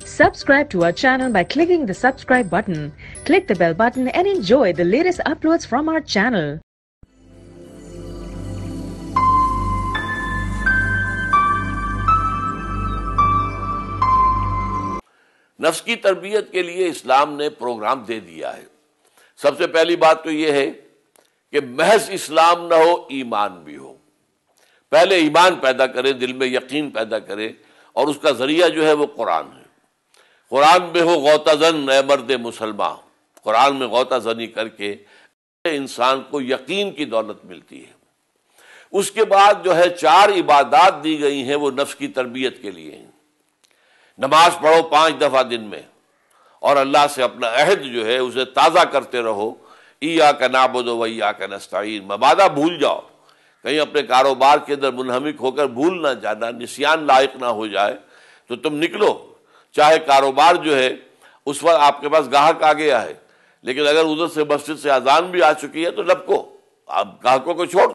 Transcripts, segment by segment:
Subscribe to our channel by clicking the subscribe button. Click the bell button and enjoy the latest uploads from our channel. نفس کی تربیت کے لیے اسلام نے programme دے دیا ہے۔ سب سے پہلی بات تو یہ ہے کہ محض اسلام نہ ہو، ایمان بھی ہو۔ پہلے ایمان پیدا کرے، دل میں یقین پیدا کرے، اور اس کا ذریعہ جو ہے وہ قرآن ہے۔ قرآن میں ہو غوطہ زن اے مرد مسلمان، قرآن میں غوطہ زنی کر کے انسان کو یقین کی دولت ملتی ہے۔ اس کے بعد جو ہے 4 عبادات دی گئی ہیں، وہ نفس کی تربیت کے لیے ہیں۔ نماز پڑھو 5 دفعہ دن میں، اور اللہ سے اپنا عہد جو ہے اسے تازہ کرتے رہو۔ ایاک نعبد و ایاک نستعین، مبادہ بھول جاؤ، کہیں اپنے کاروبار کے اندر منہمک ہو کر بھول نہ جانا، نسیان لاحق نہ ہو جائے تو تم نکلو۔ چاہے کاروبار جو ہے اس وقت آپ کے پاس گاہک آ گیا ہے، لیکن اگر ادھر سے مسجد سے اذان بھی آ چکی ہے تو لپکو، آپ گاہکوں کو چھوڑ۔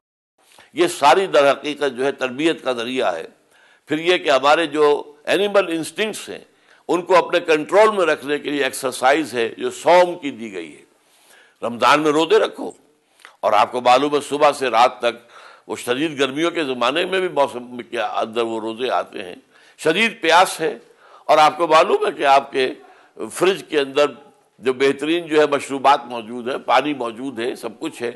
یہ ساری در حقیقت جو ہے تربیت کا ذریعہ ہے۔ پھر یہ کہ ہمارے جو اینیمل انسٹنکٹس ہیں ان کو اپنے کنٹرول میں رکھنے کے لیے ایکسرسائز ہے جو صوم کی دی گئی ہے۔ رمضان میں روزے رکھو، اور آپ کو معلوم ہے صبح سے رات تک وہ شدید گرمیوں کے زمانے میں بھی موسم کے اندر وہ روزے آتے ہیں، شدید پیاس ہے، اور آپ کو معلوم ہے کہ آپ کے فریج کے اندر جو بہترین جو ہے مشروبات موجود ہیں، پانی موجود ہے، سب کچھ ہے،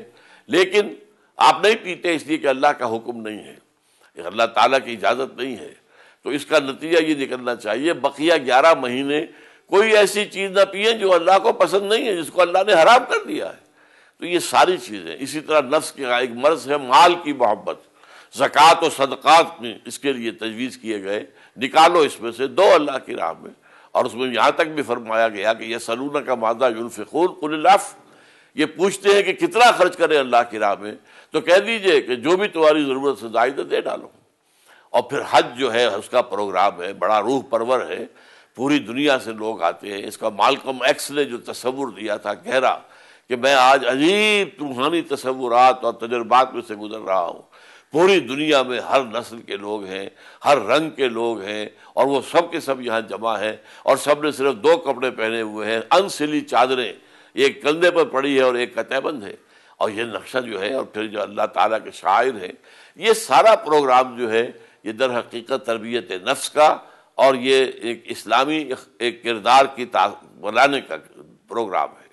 لیکن آپ نہیں پیتے اس لیے کہ اللہ کا حکم نہیں ہے، اللہ تعالیٰ کی اجازت نہیں ہے۔ تو اس کا نتیجہ یہ نکلنا چاہیے بقیہ 11 مہینے کوئی ایسی چیز نہ پیئیں جو اللہ کو پسند نہیں ہے، جس کو اللہ نے حرام کر دیا ہے۔ تو یہ ساری چیزیں، اسی طرح نفس کا ایک مرض ہے مال کی محبت، زکوٰۃ و صدقات میں اس کے لیے تجویز کیے گئے، نکالو اس میں سے، دو اللہ کی راہ میں۔ اور اس میں یہاں تک بھی فرمایا گیا کہ یسألونک ماذا ینفقون قل العفو، یہ پوچھتے ہیں کہ کتنا خرچ کریں اللہ کی راہ میں، تو کہہ دیجئے کہ جو بھی تمہاری ضرورت سے زائد ہے دے ڈالو۔ اور پھر حج جو ہے اس کا پروگرام ہے، بڑا روح پرور ہے، پوری دنیا سے لوگ آتے ہیں۔ اس کا مالکم ایکس نے جو تصور دیا تھا گہرا، کہ میں آج عجیب روحانی تصورات اور تجربات میں سے گزر رہا ہوں، پوری دنیا میں ہر نسل کے لوگ ہیں، ہر رنگ کے لوگ ہیں، اور وہ سب کے سب یہاں جمع ہیں، اور سب نے صرف 2 کپڑے پہنے ہوئے ہیں، انسلی چادریں، ایک کندھے پر پڑی ہے اور ایک قطع بند ہے، اور یہ نقشہ جو ہے، اور پھر جو اللہ تعالیٰ کے شاعر ہیں، یہ سارا پروگرام جو ہے یہ در حقیقت تربیت نفس کا اور یہ ایک اسلامی ایک کردار کی بنانے کا پروگرام ہے۔